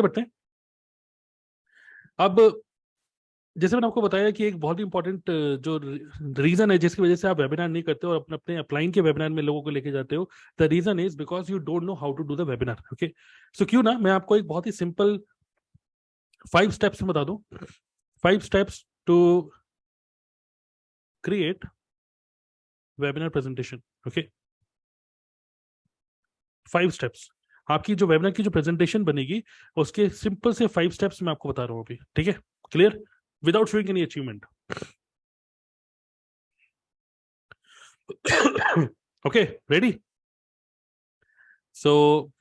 बढ़ते हैं। अब जैसे मैंने आपको बताया कि एक बहुत ही इंपॉर्टेंट जो रीजन है जिसकी वजह से आप वेबिनार नहीं करते हो और अपने अपने अपलाइन के वेबिनार में लोगों को लेके जाते हो, the reason is because you don't know how to do the webinar. Okay, so क्यों ना मैं आपको एक बहुत ही सिंपल 5 स्टेप्स में बता दूं। 5 steps to create webinar presentation. Okay, 5 steps. आपकी जो वेबिनार की जो प्रेजेंटेशन बनेगी उसके सिंपल से 5 स्टेप्स मैं आपको बता रहा हूँ अभी। ठीक है, clear, without showing any achievement. Okay, ready? So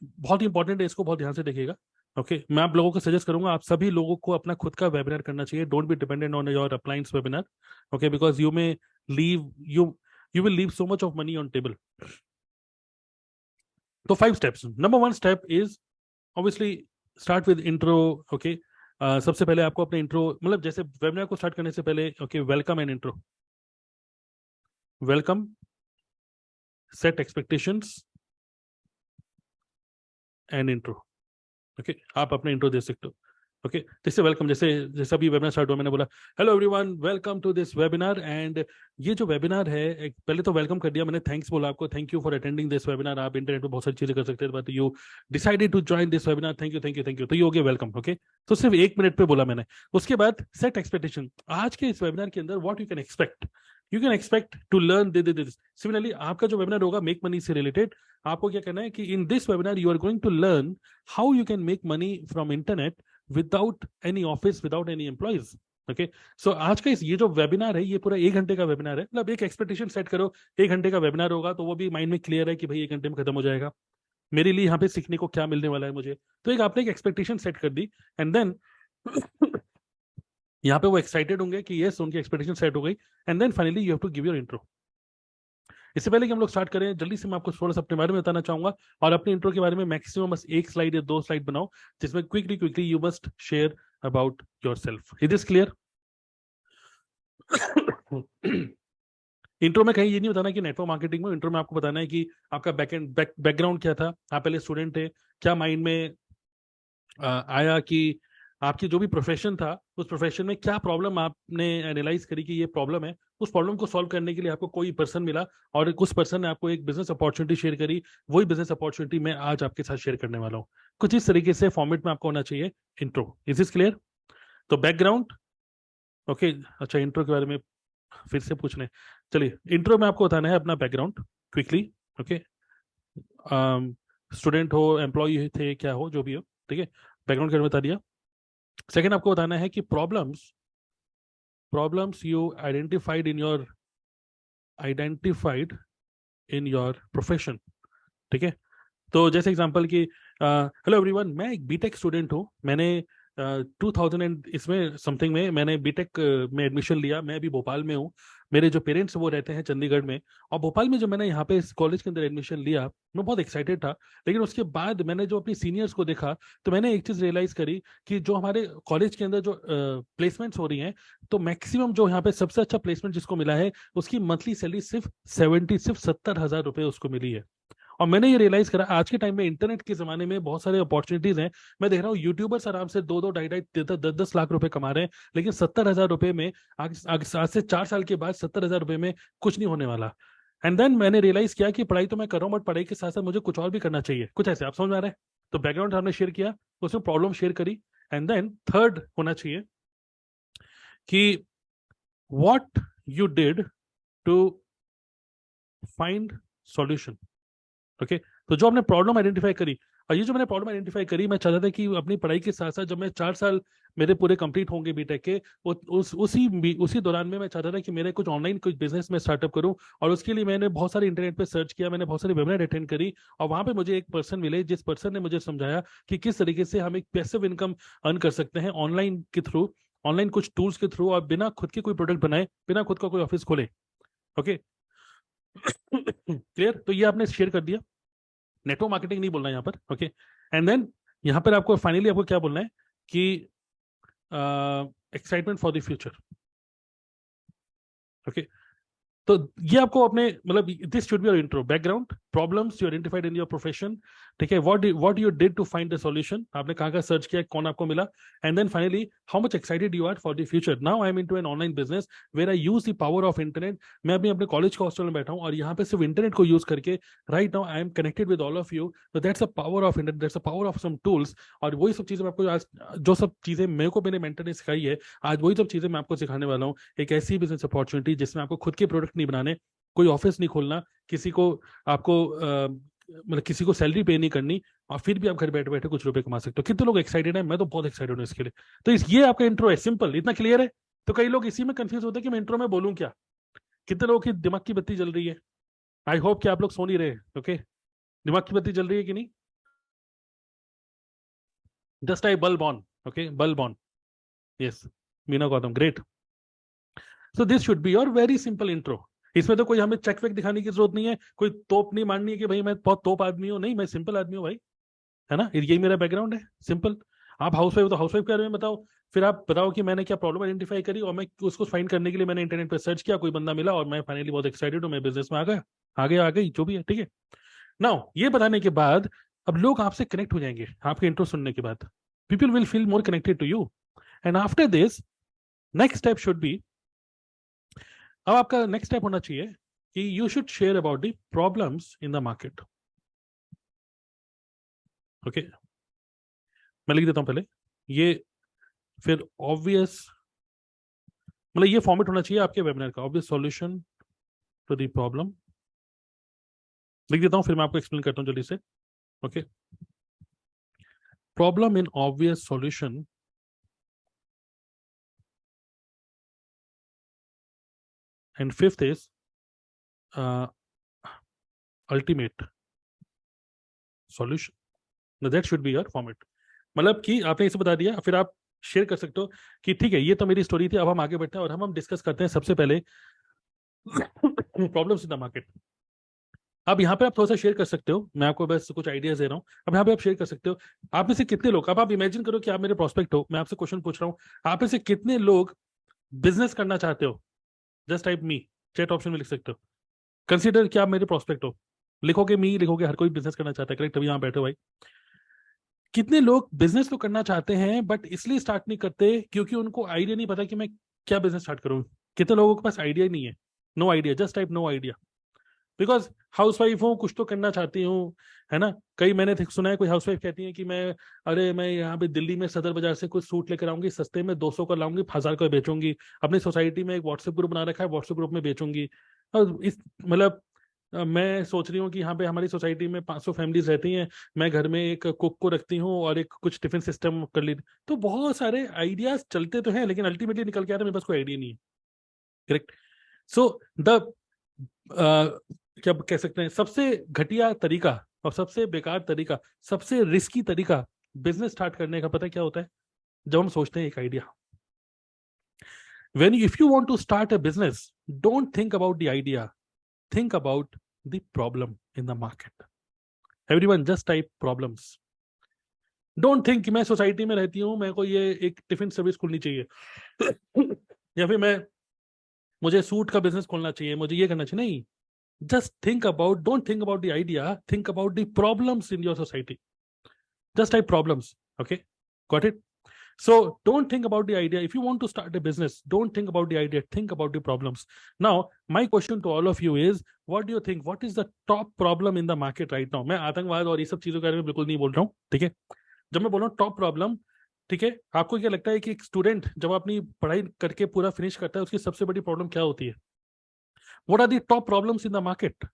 बहुत ही इंपॉर्टेंट है, इसको बहुत ध्यान से देखिएगा। ओके, मैं आप लोगों को सजेस्ट करूंगा, आप सभी लोगों को अपना खुद का वेबिनार करना चाहिए। Don't be dependent on your appliance webinar. Okay, because you may leave you will leave so much of money on table. तो 5 steps. Number 1 step is obviously start with intro. Okay, सबसे पहले आपको अपने intro, मतलब जैसे webinar को start करने से पहले, okay, welcome and intro. Welcome, set expectations and intro. Okay, आप अपने इंट्रो दे सकते हो। ओके, जैसे वेलकम, जैसे जैसा भी वेबिनार स्टार्ट हुआ मैंने बोला hello everyone, welcome to this webinar. And ये जो वेबिनार है, एक पहले तो वेलकम कर दिया मैंने, थैंक्स बोला आपको, thank you for attending this webinar. आप इंटरनेट पे बहुत सारी चीजें कर सकते हैं, but you decided to join this webinar, thank you thank you thank you. तो ये हो गया वेलकम। ओके, तो सिर्फ 1 मिनट पे बोला मैंने। उसके बाद सेट एक्सपेक्टेशन, आज के इस वेबिनार के अंदर what you can expect to learn this. Similarly आपका जो वेबिनार होगा मेक मनी से रिलेटेड, आपको क्या करना है कि in this webinar you are going to learn how you can make money from internet without any office, without any employees. Okay, so आज का ये जो वेबिनार है ये पूरा 1 घंटे का वेबिनार है। मतलब एक एक्सपेक्टेशन सेट करो, 1 घंटे का वेबिनार होगा तो वो भी माइंड में क्लियर है कि भाई 1 घंटे में खत्म हो जाएगा, मेरे लिए यहाँ पे सीखने को क्या मिलने वाला है मुझे। तो एक आपने एक एक्सपेक्टेशन सेट कर दी, एंड देन यहाँ पे वो एक्साइटेड होंगे कि यस, उनकी एक्सपेक्टेशन सेट हो गई। And then finally you have to give your intro. इससे पहले कि हम लोग स्टार्ट करें, जल्दी से मैं आपको थोड़ा सा अपने बारे में बताना चाहूंगा, और अपने इंट्रो के बारे में मैक्सिमम बस 1 स्लाइड या 2 स्लाइड बनाओ, जिसमें quickly you must share about your self. It is clear? Intro में कहीं ये नहीं बताना कि नेटवर्क मार्केटिंग में, इंट्रो में आपको बताना है कि आपका बैकग्राउंड क्या था, आप पहले स्टूडेंट थे, क्या माइंड में आया कि आपकी जो भी प्रोफेशन था उस प्रोफेशन में क्या प्रॉब्लम आपने एनालाइज करी कि ये प्रॉब्लम है, उस प्रॉब्लम को सॉल्व करने के लिए आपको कोई पर्सन मिला और उस पर्सन ने आपको एक बिजनेस अपॉर्चुनिटी शेयर करी। वही बिजनेस अपॉर्चुनिटी मैं आज आपके साथ शेयर करने वाला हूँ। कुछ इस तरीके से फॉर्मेट में आपको होना चाहिए इंट्रो। Is this clear? तो बैकग्राउंड, ओके, अच्छा, इंट्रो के बारे में फिर से पूछने, चलिए इंट्रो में आपको बताना है अपना बैकग्राउंड क्विकली। ओके, स्टूडेंट हो, एम्प्लॉय थे, क्या हो, जो भी हो, ठीक है, बैकग्राउंड के बारे में बता दिया। सेकंड आपको बताना है कि problems you identified in your profession. ठीक है, तो जैसे एग्जांपल कि हेलो एवरीवन, मैं एक बीटेक स्टूडेंट हूँ, मैंने 2000 इसमें समथिंग में मैंने बीटेक में एडमिशन लिया। मैं अभी भोपाल में हूँ, मेरे जो पेरेंट्स वो रहते हैं चंडीगढ़ में। और भोपाल में जो मैंने यहाँ पे इस कॉलेज के अंदर एडमिशन लिया, मैं बहुत एक्साइटेड था। लेकिन उसके बाद मैंने जो अपनी सीनियर्स को देखा तो मैंने एक चीज रियलाइज करी कि जो हमारे कॉलेज के अंदर जो प्लेसमेंट्स हो रही हैं, तो मैक्सिमम जो यहाँ पे सबसे अच्छा प्लेसमेंट जिसको मिला है उसकी मंथली सैलरी सिर्फ 70,000 रुपये उसको मिली है। और मैंने ये रियलाइज करा आज के टाइम में इंटरनेट के जमाने में बहुत सारे अपॉर्चुनिटीज हैं। मैं देख रहा हूँ यूट्यूबर्स आराम से 2-2, 2.5, 10-10 लाख रुपए कमा रहे हैं, लेकिन 70,000 रुपए में आज से 4 साल के बाद 70,000 रुपए में कुछ नहीं होने वाला। एंड देन मैंने रियलाइज किया कि पढ़ाई तो मैं कर रहा हूँ, बट पढ़ाई के साथ साथ मुझे कुछ और भी करना चाहिए, कुछ ऐसे। आप समझ में आ रहा है? तो बैकग्राउंड हमने शेयर किया, उसमें प्रॉब्लम शेयर करी, एंड देन थर्ड होना चाहिए कि what you did to find solution. Okay, तो जो हमने प्रॉब्लम आइडेंटिफाई करी, और ये जो मैंने प्रॉब्लम आइडेंटिफाई करी, मैं चाहता था कि अपनी पढ़ाई के साथ साथ जब मैं 4 साल मेरे पूरे कंप्लीट होंगे बीटेक के, उसी दौरान में मैं चाहता था कि मेरे कुछ ऑनलाइन कुछ बिजनेस में स्टार्टअप करूं। और उसके लिए मैंने बहुत सारे इंटरनेट पे सर्च किया, मैंने बहुत सारे वेबिनार अटेंड करी, और वहां पे मुझे एक पर्सन मिले जिस पर्सन ने मुझे समझाया कि किस तरीके से हम एक पैसिव इनकम अर्न कर सकते हैं ऑनलाइन के थ्रू, ऑनलाइन कुछ टूल्स के थ्रू, और बिना खुद के कोई प्रोडक्ट बनाए, बिना खुद का कोई ऑफिस खोले। Okay, clear? तो ये आपने शेयर कर दिया। नेटवर्क मार्केटिंग नहीं बोलना है यहाँ पर। ओके, एंड देन यहाँ पर आपको फाइनली आपको क्या बोलना है कि excitement for the future. Okay, तो ये आपको अपने, मतलब this should be your intro. Background, problems you identified in your profession, ठीक है, what you did to find the solution, आपने कहाँ का सर्च किया, कौन आपको मिला, and then finally how much excited you are for the future. Now I am into an online business where I use the power of internet. मैं अभी अपने कॉलेज के हॉस्टल में बैठा हूँ और यहाँ पे सिर्फ इंटरनेट को यूज करके right now I am connected with all of you. तो that's a power of internet, that's a power of some tools. और वही सब चीजें मैं आपको आज, जो सब चीजें मेरे को मेरे मेंटर ने सिखाई है, आज वही सब चीजें मैं आपको सिखाने वाला हूँ. एक ऐसी बिजनेस अपॉर्चुनिटी जिसमें आपको खुद के प्रोडक्ट नहीं बनाने, कोई ऑफिस नहीं खोलना, किसी को आपको मतलब किसी को सैलरी पे नहीं करनी, और फिर भी आप घर बैठे बैठे कुछ रुपए कमा सकते हो. कितने लोग एक्साइटेड हैं? मैं तो बहुत एक्साइटेड हूँ इसके लिए. तो ये आपका इंट्रो है, सिंपल, इतना क्लियर है. तो कई लोग इसी में कंफ्यूज होते हैं कि मैं इंट्रो में बोलूं क्या. कितने लोगों की दिमाग की बत्ती जल रही है? आई होप कि आप लोग सो नहीं रहे. ओके, दिमाग की बत्ती जल रही है कि नहीं? Just I bulb on. Okay, bulb on. Yes, Meena Gautam, great. So this should be your very simple intro. इसमें तो कोई हमें चेक वेक दिखाने की जरूरत नहीं है, कोई तोप नहीं मारनी है कि भाई मैं बहुत तोप आदमी हूं. नहीं, मैं सिंपल आदमी हूँ भाई, है ना. यही मेरा बैकग्राउंड है, सिंपल. आप हाउस वाइफ, तो हाउस वाइफ के बारे में बताओ. फिर आप बताओ कि मैंने क्या प्रॉब्लम आइडेंटिफाई करी और मैं उसको फाइंड करने के लिए मैंने इंटरनेट पर सर्च किया, कोई बंदा मिला और मैं फाइनली बहुत एक्साइटेड हूँ, मैं बिजनेस में आ गया, आ गई, जो भी है. ठीक है, नाउ ये बताने के बाद अब लोग आपसे कनेक्ट हो जाएंगे आपके इंट्रो सुनने के बाद. People will feel more connected to you. And after this next step should be, अब आपका नेक्स्ट स्टेप होना चाहिए कि you should share about the problems in the market. Okay, मैं लिख देता हूं पहले ये, फिर ऑब्वियस, मतलब ये फॉर्मेट होना चाहिए आपके वेबिनार का. Obvious solution to the problem, लिख देता हूं, फिर मैं आपको एक्सप्लेन करता हूं जल्दी से. Okay, problem in obvious solution, and fifth is ultimate solution. That should be your format. मतलब कि आपने इसे बता दिया, फिर आप शेयर कर सकते हो कि ठीक है, ये तो मेरी स्टोरी थी, अब हम आगे बढ़ते हैं और हम डिस्कस करते हैं सबसे पहले प्रॉब्लम्स इन द मार्केट. अब यहाँ पे आप थोड़ा सा शेयर कर सकते हो, मैं आपको बस कुछ आइडियाज दे रहा हूँ. अब यहाँ पे आप शेयर कर सकते हो, आप में से कितने लोग, अब आप इमेजिन करो कि आप मेरे प्रोस्पेक्ट हो, मैं आपसे क्वेश्चन पूछ रहा हूँ, आप में से कितने लोग बिजनेस करना चाहते हो? जस्ट टाइप मी, चैट ऑप्शन में लिख सकते हो. कंसीडर कि आप मेरे प्रोस्पेक्ट हो, लिखोगे मी, लिखोगे, हर कोई बिजनेस करना चाहता है, करेक्ट? अभी यहाँ बैठे हो भाई. कितने लोग बिजनेस तो करना चाहते हैं बट इसलिए स्टार्ट नहीं करते क्योंकि उनको आइडिया नहीं पता कि मैं क्या बिजनेस स्टार्ट करूँ? कितने लोगों के पास आइडिया ही नहीं है? No idea, just type no idea. Because housewife हूँ, कुछ तो करना चाहती हूँ, है ना. कई मैंने सुना है, कोई हाउस वाइफ कहती है कि मैं, अरे मैं यहाँ पे दिल्ली में सदर बाजार से कुछ सूट लेकर आऊंगी सस्ते में, 200 का लाऊंगी, 1000 का बेचूंगी, अपनी सोसाइटी में एक व्हाट्सएप ग्रुप बना रखा है, व्हाट्सएप ग्रुप में बेचूंगी. और इस मतलब मैं सोच रही हूँ कि यहाँ पे हमारी सोसाइटी में 500 फैमिलीज रहती हैं, मैं घर में एक कुक को रखती हूँ और एक कुछ टिफिन सिस्टम कर ली. तो बहुत सारे आइडियाज चलते तो हैं लेकिन अल्टीमेटली निकल के आता है मेरे पास कोई आइडिया नहीं है. करेक्ट. सो द क्या कह सकते हैं, सबसे घटिया तरीका और सबसे बेकार तरीका, सबसे रिस्की तरीका बिजनेस स्टार्ट करने का, पता है क्या होता है? जब हम सोचते हैं एक idea. When if you want to start a business, don't think about the idea, think about the problem in the market. Everyone just type problems. Don't think कि मैं सोसाइटी में रहती हूँ, मेरे को ये एक टिफिन सर्विस खोलनी चाहिए या फिर मैं, मुझे सूट का बिजनेस खोलना चाहिए, मुझे ये करना चाहिए. नहीं, just think about, don't think about the idea, think about the problems in your society. Just type problems. Okay, got it? So don't think about the idea. If you want to start a business, don't think about the idea, think about the problems. Now my question to all of you is, what do you think, what is the top problem in the market right now? मैं आतंकवाद और ये सब चीजों के बारे में बिल्कुल नहीं बोल रहा हूँ, ठीक है. जब मैं बोल रहा हूँ टॉप प्रॉब्लम, ठीक है, आपको क्या लगता है कि एक स्टूडेंट जब अपनी पढ़ाई करके पूरा फिनिश करता है उसकी सबसे बड़ी प्रॉब्लम क्या होती है? What are the top problems in the market?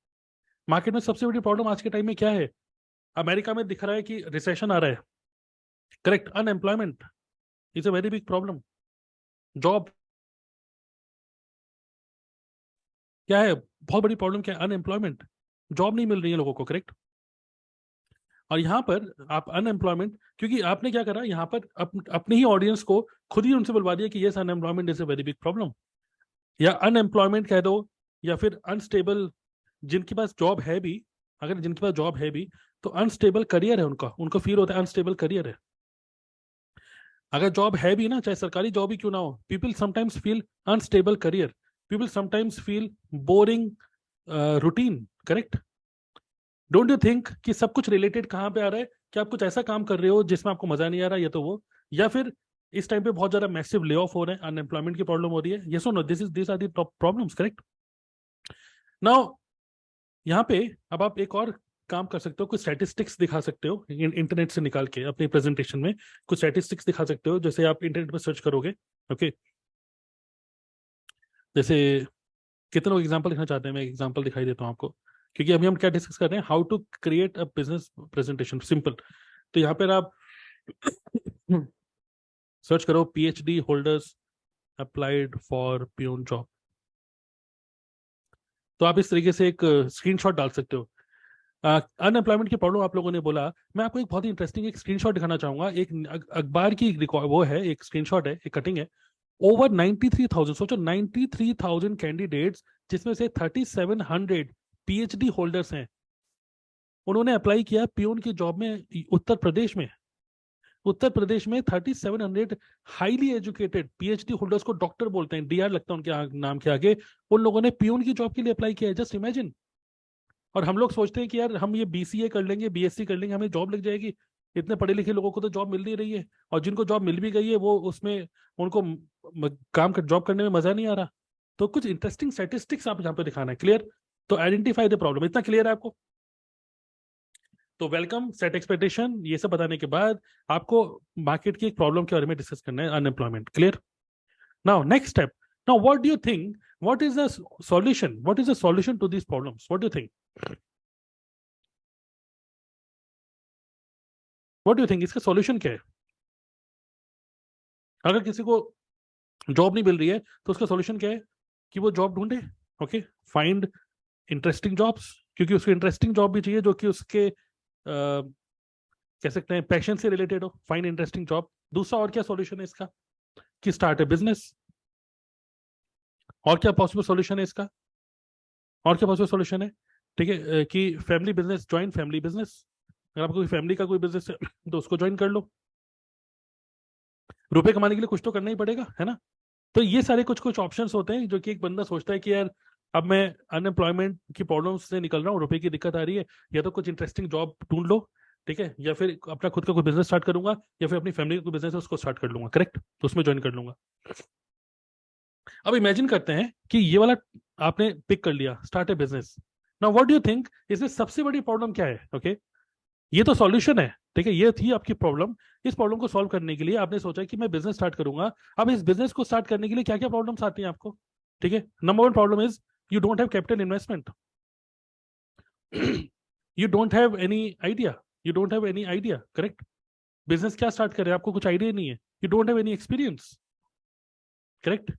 Market में सबसे बड़ी प्रॉब्लम आज के टाइम में क्या है? अमेरिका में दिख रहा है कि रिसेशन आ रहा है, correct. Unemployment is a very big problem. Job क्या है? बहुत बड़ी प्रॉब्लम क्या है? अनएम्प्लॉयमेंट. जॉब नहीं मिल रही है लोगों को, करेक्ट. और यहाँ पर आप अनएम्प्लॉयमेंट, क्योंकि आपने क्या करा यहाँ पर, अपने ही ऑडियंस को खुद ही उनसे बुलवा दिया कि yes, unemployment is a very big problem, या अनएम्प्लॉयमेंट कह दो, या फिर अनस्टेबल. जिनके पास जॉब है भी, अगर जिनके पास जॉब है भी, तो अनस्टेबल करियर है उनका, उनको फील होता है अनस्टेबल करियर है. अगर जॉब है भी ना, चाहे सरकारी जॉब ही क्यों ना हो, people sometimes feel unstable career, people sometimes feel boring routine, correct. Don't you think कि सब कुछ रिलेटेड कहाँ पे आ रहा है कि आप कुछ ऐसा काम कर रहे हो जिसमें आपको मजा नहीं आ रहा, या तो वो, या फिर इस टाइम पे बहुत ज्यादा मैसिव ले ऑफ हो रहे हैं, अनएम्प्लॉयमेंट की प्रॉब्लम हो रही है, यस और no, this are the problems, correct? Now यहाँ पे अब आप एक और काम कर सकते हो, कुछ स्टैटिस्टिक्स दिखा सकते हो इंटरनेट से निकाल के अपनी प्रेजेंटेशन में, कुछ स्टैटिस्टिक्स दिखा सकते हो जैसे आप इंटरनेट पर सर्च करोगे। ओके, जैसे कितने लोग एग्जांपल दिखाना चाहते हैं, मैं एग्जांपल दिखाई देता हूँ आपको, क्योंकि अभी हम क्या डिस्कस कर रहे हैं, how to create a business presentation simple. तो यहाँ पर आप सर्च करो PhD holders applied for peon job. तो आप इस तरीके से एक स्क्रीनशॉट डाल सकते हो। अनएम्प्लॉयमेंट की प्रॉब्लम आप लोगों ने बोला, मैं आपको एक बहुत ही इंटरेस्टिंग एक स्क्रीनशॉट दिखाना चाहूंगा। एक अखबार की वो है, एक स्क्रीनशॉट है, एक कटिंग है। ओवर 93,000, सोचो 93,000 कैंडिडेट्स, जिसमें से 3,700 पीएचडी होल्डर्स हैं, उन्होंने अप्लाई किया पियून की जॉब में उत्तर प्रदेश में। उत्तर प्रदेश में 3,700 हाईली एजुकेटेड पीएचडी होल्डर्स को डॉक्टर बोलते हैं, डीआर लगता है उनके नाम के आगे, उन लोगों ने पियून की जॉब के लिए अप्लाई किया है। Just imagine. और हम लोग सोचते हैं कि यार हम ये बीसीए कर लेंगे, बीएससी कर लेंगे, हमें जॉब लग जाएगी। इतने पढ़े लिखे लोगों को तो जॉब मिल नहीं रही है, और जिनको जॉब मिल भी गई है वो उसमें उनको काम कर जॉब करने में मजा नहीं आ रहा। तो कुछ इंटरेस्टिंग स्टैटिस्टिक्स आप यहाँ पे दिखाना है, क्लियर? तो आइडेंटिफाई द प्रॉब्लम, इतना क्लियर है आपको? तो वेलकम, सेट एक्सपेक्टेशन, ये सब बताने के बाद आपको मार्केट की एक प्रॉब्लम के बारे में डिस्कस करना है, unemployment, clear? Now next step, now what do you think, what is the solution, what is the solution to this problems, what do you think? What do you think, इसका solution क्या है? अगर किसी को job नहीं मिल रही है तो उसका सॉल्यूशन क्या है? कि वो जॉब ढूंढे। ओके, फाइंड इंटरेस्टिंग जॉब्स, क्योंकि उसको इंटरेस्टिंग जॉब भी चाहिए जो कि उसके कह सकते हैं पैशन से रिलेटेड हो। Find interesting job. दूसरा और क्या सॉल्यूशन है इसका? कि स्टार्ट ए बिजनेस। और क्या पॉसिबल सॉल्यूशन है इसका? और क्या पॉसिबल सॉल्यूशन है? ठीक है, कि family business, join family business. अगर आपको फैमिली का कोई बिजनेस है तो उसको ज्वाइन कर लो। रुपए कमाने के लिए कुछ तो करना ही पड़ेगा, है ना? तो ये सारे कुछ कुछ ऑप्शंस होते हैं जो कि एक बंदा सोचता है कि यार अब मैं अनएम्प्लॉयमेंट की प्रॉब्लम से निकल रहा हूँ, रुपए की दिक्कत आ रही है, या तो कुछ इंटरेस्टिंग जॉब ढूंढ लो, ठीक है, या फिर अपना खुद का कोई बिजनेस स्टार्ट करूंगा, या फिर अपनी फैमिली का कोई बिजनेस है उसको स्टार्ट कर लूंगा, करेक्ट, तो उसमें ज्वाइन कर लूंगा। अब इमेजिन करते हैं कि ये वाला आपने पिक कर लिया, start A business. Now what do you think, इसमें सबसे बड़ी प्रॉब्लम क्या है? ओके, ये तो सॉल्यूशन है, ठीक है, ये थी आपकी प्रॉब्लम। इस प्रॉब्लम को सॉल्व करने के लिए आपने सोचा कि मैं बिजनेस स्टार्ट करूंगा। अब इस बिजनेस को स्टार्ट करने के लिए क्या क्या प्रॉब्लम्स आती हैं आपको? ठीक है, number one problem is you don't have capital investment. You don't have any idea, you don't have any idea, correct? Business क्या स्टार्ट करें, आपको कुछ आइडिया नहीं है। You don't have any experience, correct?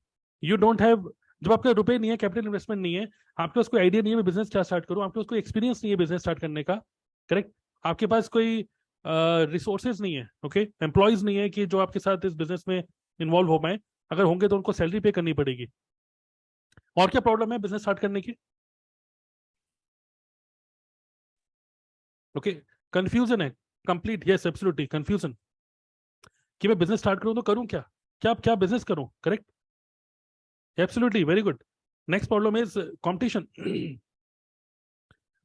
You don't have, जब आपके रुपए नहीं है, कैपिटल इन्वेस्टमेंट नहीं है, आपके पास कोई आइडिया नहीं है मैं बिजनेस क्या स्टार्ट करूं, आपके पास कोई एक्सपीरियंस नहीं है बिजनेस स्टार्ट करने का, करेक्ट? आपके पास कोई रिसोर्सेज नहीं है, ओके, एम्प्लॉयज नहीं है कि जो आपके साथ इस बिजनेस में इन्वॉल्व हो पाए, अगर होंगे तो उनको सैलरी पे करनी पड़ेगी। और क्या प्रॉब्लम है बिजनेस स्टार्ट करने की? ओके, कंफ्यूजन है, कंप्लीट, यस एब्सोल्युटली कंफ्यूजन, कि मैं बिजनेस स्टार्ट करूं तो करूं क्या, क्या क्या बिजनेस करूं, correct? Absolutely, very good. Next problem is competition.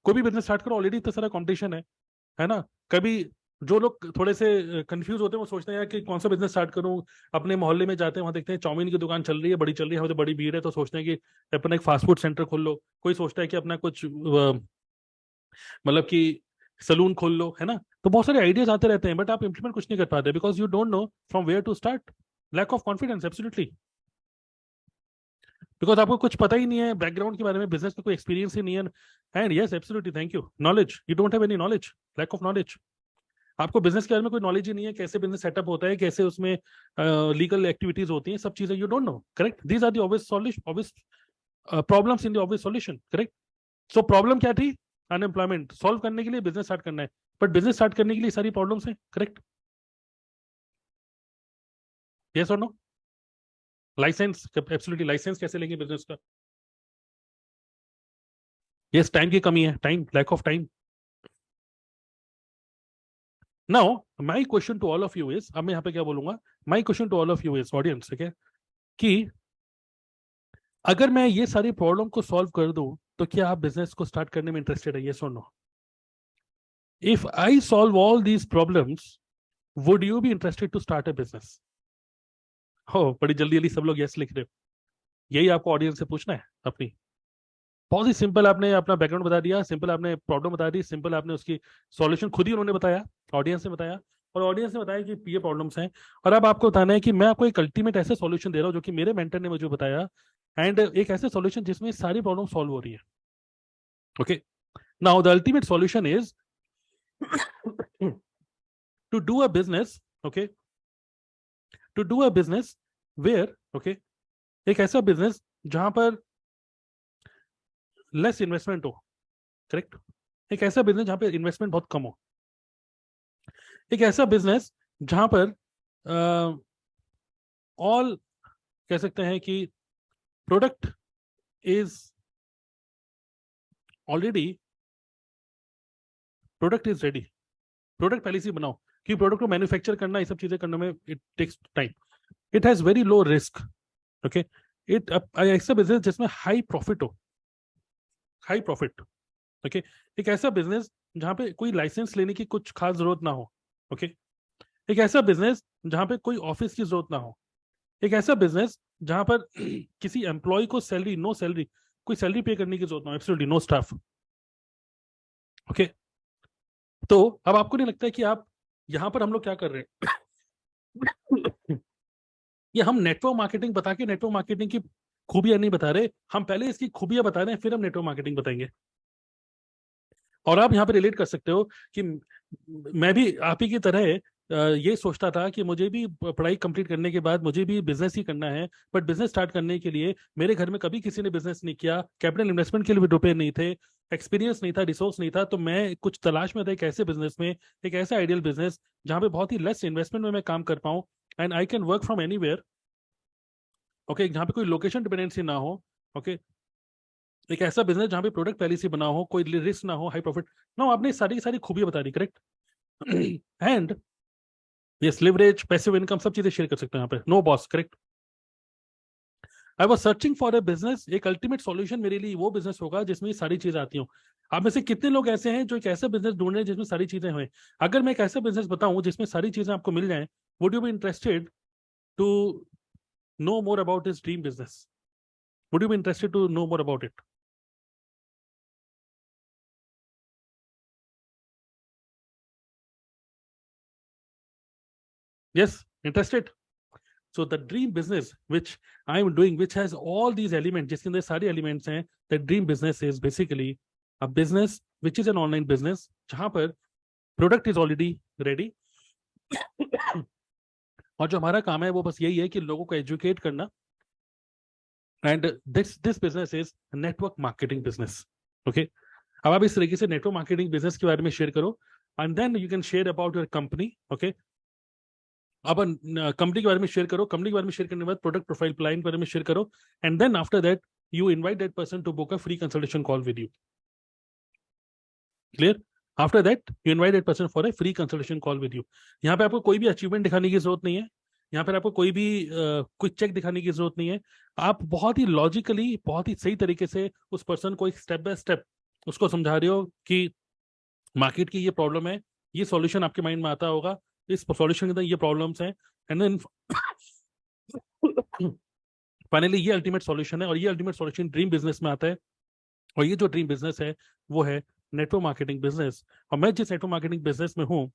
कोई भी बिजनेस स्टार्ट करो, ऑलरेडी इतना सारा कंपटीशन है ना? कभी जो लोग थोड़े से कंफ्यूज होते हैं वो सोचते हैं यार कि कौन सा बिजनेस स्टार्ट करूं, अपने मोहल्ले में जाते हैं, वहां देखते हैं चाउमीन की दुकान चल रही है, बड़ी चल रही है, वहां तो बड़ी भीड़ है, तो सोचते हैं कि अपना एक फास्ट फूड सेंटर खोल लो। कोई सोचता है कि अपना कुछ मतलब कि सलून खोल लो, है ना? तो बहुत सारे आइडियाज आते रहते हैं, बट आप इंप्लीमेंट कुछ नहीं कर पाते because you don't know from where to start. Lack of confidence, absolutely, because आपको कुछ पता ही नहीं है बैकग्राउंड के बारे में, बिजनेस का कोई एक्सपीरियंस ही नहीं है। And yes absolutely, thank you, knowledge, you don't have any knowledge, lack of knowledge. आपको बिजनेस के बारे में कोई नॉलेज ही नहीं है, कैसे बिजनेस सेटअप होता है, कैसे उसमें लीगल एक्टिविटीज होती हैं, सब चीजें you don't know, correct? These are the obvious solution, obvious problems in the obvious solution, correct? So problem क्या थी? अनएम्प्लॉयमेंट। सॉल्व करने के लिए बिजनेस स्टार्ट करना है, बट बिजनेस स्टार्ट करने के लिए सारी प्रॉब्लम्स हैं, करेक्ट? यस और नो? लाइसेंस, एब्सोल्युटली, लाइसेंस कैसे लेंगे बिजनेस का? यस, टाइम की कमी है, time, lack of time. Now my question to all of you is, अब मैं यहाँ पे क्या बोलूंगा, my question to all of you is audience, ठीक है, कि अगर मैं ये सारी प्रॉब्लम को सॉल्व कर दूं तो क्या आप बिजनेस को स्टार्ट करने में इंटरेस्टेड है, यस और no? If I solve all these problems, would you be interested to start a business? हो, बड़ी जल्दी जल्दी सब लोग यस लिख रहे हो। यही आपको ऑडियंस से पूछना है अपनी। बहुत ही सिंपल, आपने अपना बैकग्राउंड बता दिया, सिंपल आपने प्रॉब्लम बता दी, सिंपल आपने उसकी सॉल्यूशन खुद ही उन्होंने बताया, ऑडियंस ने बताया, और ऑडियंस ने बताया कि ये प्रॉब्लम्स हैं। और अब आपको बताना है कि मैं आपको एक अल्टीमेट ऐसे सॉल्यूशन दे रहा हूँ जो कि मेरे मेंटर ने मुझे बताया, एंड एक ऐसे सॉल्यूशन जिसमें सारी प्रॉब्लम सॉल्व हो रही है। Okay, now the ultimate solution is to do a business, okay, to do a business where, okay, एक ऐसा बिजनेस जहां पर लेस इन्वेस्टमेंट हो, करेक्ट, एक ऐसा बिजनेस जहां पर इन्वेस्टमेंट बहुत कम हो, एक ऐसा बिजनेस जहां पर ऑल कह सकते हैं कि product is already, product is ready, product पहले से ही बनाओ, कि प्रोडक्ट को मैन्युफैक्चर करना, ये सब चीजें करने में it takes time, it has very low risk, okay, it ऐसा बिजनेस जिसमें हाई प्रॉफिट हो, हाई प्रॉफिट, ओके, एक ऐसा बिजनेस जहां पे कोई लाइसेंस लेने की कुछ खास जरूरत ना हो, ओके, एक ऐसा बिजनेस जहां पे कोई ऑफिस की जरूरत ना हो, एक ऐसा बिजनेस जहां पर किसी एम्प्लॉय को सैलरी, नो सैलरी, कोई सैलरी पे करने की जरूरत ना हो, एब्सोल्युटली नो स्टाफ, ओके। तो अब आपको नहीं लगता है कि आप यहां पर हम लोग क्या कर रहे हैं? ये हम नेटवर्क मार्केटिंग बता के नेटवर्क मार्केटिंग की खूबियां नहीं बता रहे, हम पहले इसकी खूबियां बता रहे हैं, फिर हम नेटवर्क मार्केटिंग बताएंगे। और आप यहाँ पे रिलेट कर सकते हो कि मैं भी आप ही की तरह ये सोचता था कि मुझे भी पढ़ाई कंप्लीट करने के बाद मुझे भी बिजनेस ही करना है, बट बिजनेस स्टार्ट करने के लिए मेरे घर में कभी किसी ने बिजनेस नहीं किया, कैपिटल इन्वेस्टमेंट के लिए भी रुपए नहीं थे, एक्सपीरियंस नहीं था, रिसोर्स नहीं था, तो मैं कुछ तलाश में था एक ऐसे बिजनेस में, एक ऐसा आइडियल बिजनेस जहाँ पे बहुत ही लेस इन्वेस्टमेंट में मैं काम कर पाऊँ, and I can work from anywhere, okay, जहाँ पे कोई लोकेशन डिपेंडेंसी ना हो, ओके, एक ऐसा बिजनेस जहाँ पे प्रोडक्ट पहले से बना हो, कोई रिस्क ना हो, हाई प्रॉफिट ना हो, आपने सारी की सारी खूबियां बता दी, correct. And yes, leverage, passive income, सब चीजें शेयर कर सकते हैं यहाँ पे, no boss, correct. I was searching for a business, एक अल्टीमेट सॉल्यूशन मेरे लिए वो बिजनेस होगा जिसमें ये सारी चीजें आती हो। आप में से कितने लोग ऐसे हैं जो एक ऐसा बिजनेस ढूंढ रहे हैं जिसमें सारी चीजें हुए? अगर मैं एक ऐसा बिजनेस बताऊं जिसमें सारी चीजें आपको मिल जाएं, would you be interested to know more about this dream business? Would you be interested to know more about it? Yes, interested? So the dream business which I am doing, which has all these elements, जिसके अंदर सारे elements हैं, the dream business is basically a business which is an online business जहां पर product is already ready, और जो हमारा काम है वो बस यही है कि लोगों को educate करना, and this business is network marketing business, okay। अब आप इस तरीके से नेटवर्क मार्केटिंग बिजनेस के बारे में शेयर करो, and then you can share about your company, okay. अब कंपनी के बारे में शेयर करो, कंपनी के बारे में शेयर करने के बाद प्रोडक्ट प्रोफाइल प्लान के बारे में शेयर करो, and then after that you invite that person to book a free consultation call with you, clear? After that you invite that person for a free consultation call with you। यहाँ पे आपको कोई भी achievement दिखाने की जरूरत नहीं है, यहाँ पर आपको कोई भी क्विक चेक दिखाने की जरूरत नहीं है, आप बहुत ही लॉजिकली, बहुत ही सही तरीके से उस पर्सन को एक स्टेप बाय स्टेप उसको समझा रहे हो कि मार्केट की ये प्रॉब्लम है, ये सॉल्यूशन आपके माइंड में आता होगा, इस सॉल्यूशन के अंदर ये प्रॉब्लम्स हैं, एंड देन फाइनली ये अल्टीमेट सॉल्यूशन है, और ये अल्टीमेट सॉल्यूशन ड्रीम बिजनेस में आता है, और ये जो ड्रीम बिजनेस है वो है नेटवर्क मार्केटिंग बिजनेस। और मैं जिस नेटवर्क मार्केटिंग बिजनेस में हूँ,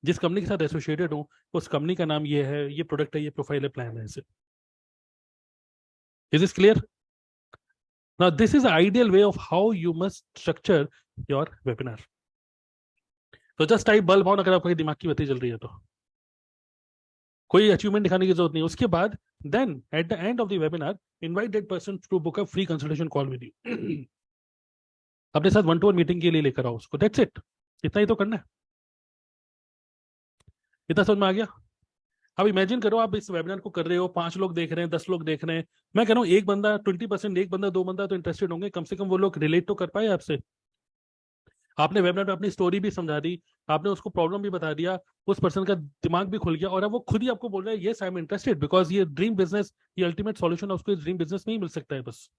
जिस कंपनी के साथ एसोसिएटेड हूँ, उस कंपनी का नाम ये है, ये प्रोडक्ट है, ये प्रोफाइल है, प्लान है, इसे। Is this clear? Now this is ideal way of how you must structure your webinar. तो जस्ट टाइप बल्ब ऑन अगर आपके दिमाग की बत्ती जल रही है तो, कोई अचीवमेंट दिखाने की जरूरत नहीं। उसके बाद then at the end of the webinar invite that person to book a free consultation call with you. अपने साथ वन टू वन मीटिंग के लिए लेकर आओ उसको, दैट्स इट। इतना ही तो करना है। इतना समझ में आ गया? अब इमेजिन करो आप इस वेबिनार को कर रहे हो, 5 लोग देख रहे हैं, 10 लोग देख रहे हैं, मैं कह रहा हूँ एक बंदा 20%, एक बंदा, 2 बंदा तो इंटरेस्टेड होंगे, कम से कम वो लोग रिलेट तो कर पाए आपसे। आपने वेबिनार में अपनी स्टोरी भी समझा दी, आपने उसको प्रॉब्लम भी बता दिया, उस पर्सन का दिमाग भी खुल गया, और अब वो खुद ही आपको बोल रहा है yes I am interested, because ये ड्रीम बिजनेस, ये अल्टीमेट सॉल्यूशन है, उसको ड्रीम बिजनेस में ही मिल सकता है बस।